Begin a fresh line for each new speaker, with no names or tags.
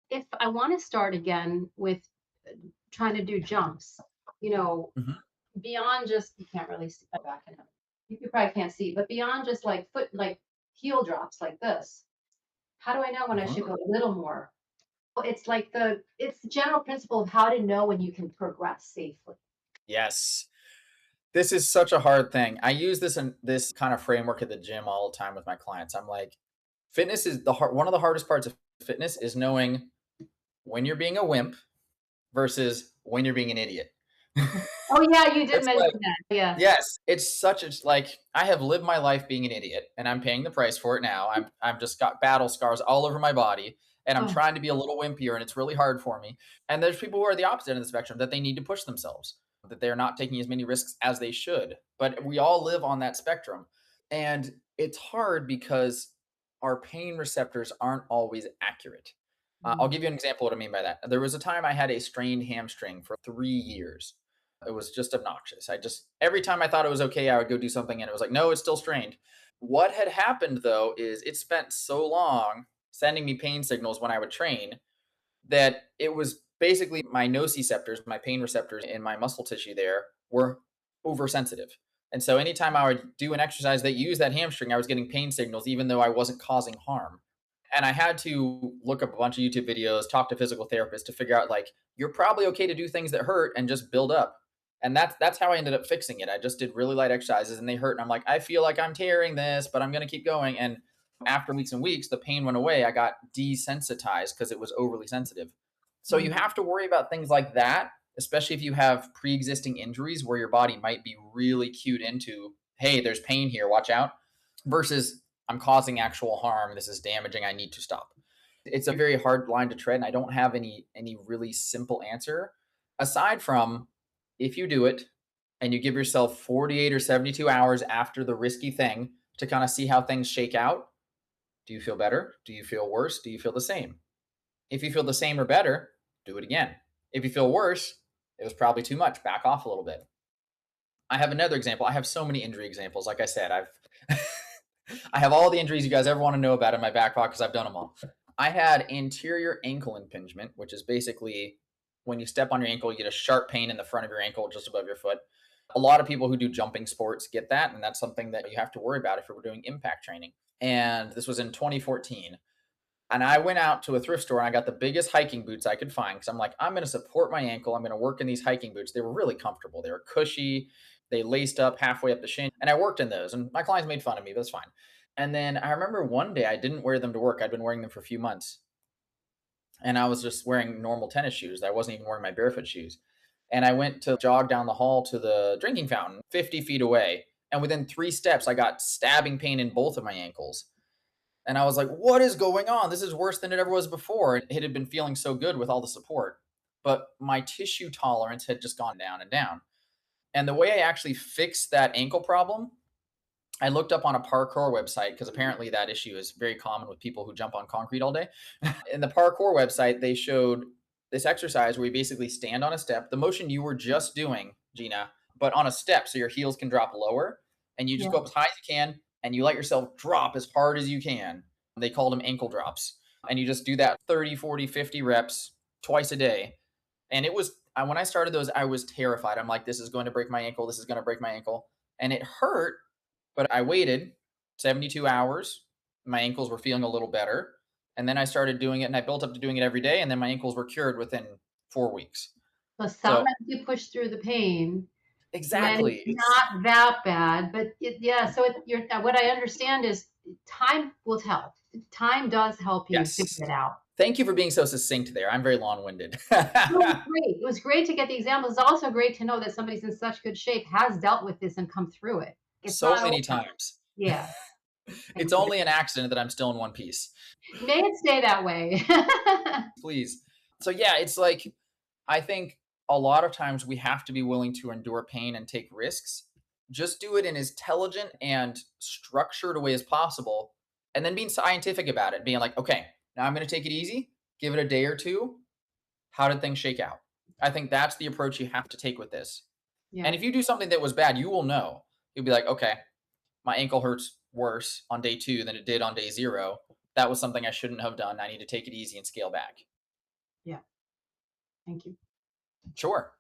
If I want to start again with trying to do jumps, you know,
Mhm.
beyond just you can't really see back in it. You probably can't see, but beyond just like foot like heel drops like this, how do I know when I
Mhm.
should go a little more? Well, it's the general principle of how to know when you can progress safely.
Yes. This is such a hard thing. I use this kind of framework at the gym all the time with my clients. I'm like, fitness is one of the hardest parts of fitness is knowing when you're being a wimp versus when you're being an idiot.
Oh yeah, you did
It's
mention
like,
that. Yeah.
yes, it's like I have lived my life being an idiot and I'm paying the price for it now. I'm just got battle scars all over my body and I'm
Oh,
trying to be a little wimpier and it's really hard for me. And there's people who are the opposite end of the spectrum that they need to push themselves, that they're not taking as many risks as they should. But we all live on that spectrum. And it's hard because our pain receptors aren't always accurate. I'll
mm,
give you an example of what I mean by that. There was a time I had a strained hamstring for 3 years. It was just obnoxious. Every time I thought it was okay, I would go do something and it was like, no, it's still strained. What had happened though is it spent so long sending me pain signals when I would train that it was basically my nociceptors, my pain receptors in my muscle tissue there were oversensitive. And so anytime I would do an exercise that used that hamstring, I was getting pain signals, even though I wasn't causing harm. And I had to look up a bunch of YouTube videos, talk to physical therapists to figure out like, you're probably okay to do things that hurt and just build up. And that's how I ended up fixing it. I just did really light exercises and they hurt. And I'm like, I feel like I'm tearing this, but I'm going to keep going. And after weeks and weeks, the pain went away. I got desensitized because it was overly sensitive. So you
mm,
have to worry about things like that, especially if you have pre existing injuries where your body might be really cued into, hey, there's pain here, watch out, versus I'm causing actual harm. This is damaging. I need to stop. It's a very hard line to tread, and I don't have any really simple answer aside from if you do it and you give yourself 48 or 72 hours after the risky thing to kind of see how things shake out. Do you feel better? Do you feel worse? Do you feel the same? If you feel the same or better, do it again. If you feel worse, it was probably too much. Back off a little bit. I have another example. I have so many injury examples. Like I said, I have all the injuries you guys ever want to know about in my back pocket because I've done them all. I had anterior ankle impingement, which is basically when you step on your ankle, you get a sharp pain in the front of your ankle just above your foot. A lot of people who do jumping sports get that, and that's something that you have to worry about if you're doing impact training. And this was in 2014. And I went out to a thrift store and I got the biggest hiking boots I could find because I'm like, I'm going to support my ankle. I'm going to work in these hiking boots. They were really comfortable. They were cushy. They laced up halfway up the shin. And I worked in those. And my clients made fun of me, but that's fine. And then I remember one day I didn't wear them to work. I'd been wearing them for a few months. And I was just wearing normal tennis shoes. I wasn't even wearing my barefoot shoes. And I went to jog down the hall to the drinking fountain 50 feet away. And within 3 steps, I got stabbing pain in both of my ankles. And I was like, what is going on? This is worse than it ever was before. It had been feeling so good with all the support. But my tissue tolerance had just gone down and down. And the way I actually fixed that ankle problem, I looked up on a parkour website because apparently that issue is very common with people who jump on concrete all day. In the parkour website, they showed this exercise where you basically stand on a step, the motion you were just doing, Gina, but on a step so your heels can drop lower. And you just
yeah.
go up as high as you can and you let yourself drop as hard as you can. They called them ankle drops. And you just do that 30, 40, 50 reps twice a day. And when I started those, I was terrified. I'm like, this is going to break my ankle. This is going to break my ankle. And it hurt, but I waited 72 hours. My ankles were feeling a little better. And then I started doing it and I built up to doing it every day. And then my ankles were cured within 4 weeks.
So
So,
sometimes you push through the pain when it's
exactly.
not that bad, but yeah. So what I understand is time will tell. Time does help you
Yes.
figure it out.
Thank you for being so succinct there. I'm very long winded.
No, it was great. It was great to get the examples. It's also great to know that somebody's in such good shape, has dealt with this and come through it. It's
So
not
many
over.
times.
Yeah.
It's
Thank you.
only an accident that I'm still in one piece.
May it stay that way.
Please. So, yeah, it's like, I think a lot of times we have to be willing to endure pain and take risks. Just do it in as intelligent and structured a way as possible. And then being scientific about it, being like, okay, now I'm going to take it easy, give it a day or two. How did things shake out? I think that's the approach you have to take with this. And
Yeah.
if you do something that was bad, you will know. You'll be like, okay, my ankle hurts worse on day 2 than it did on day 0. That was something I shouldn't have done. I need to take it easy and scale back.
Thank you.
Sure.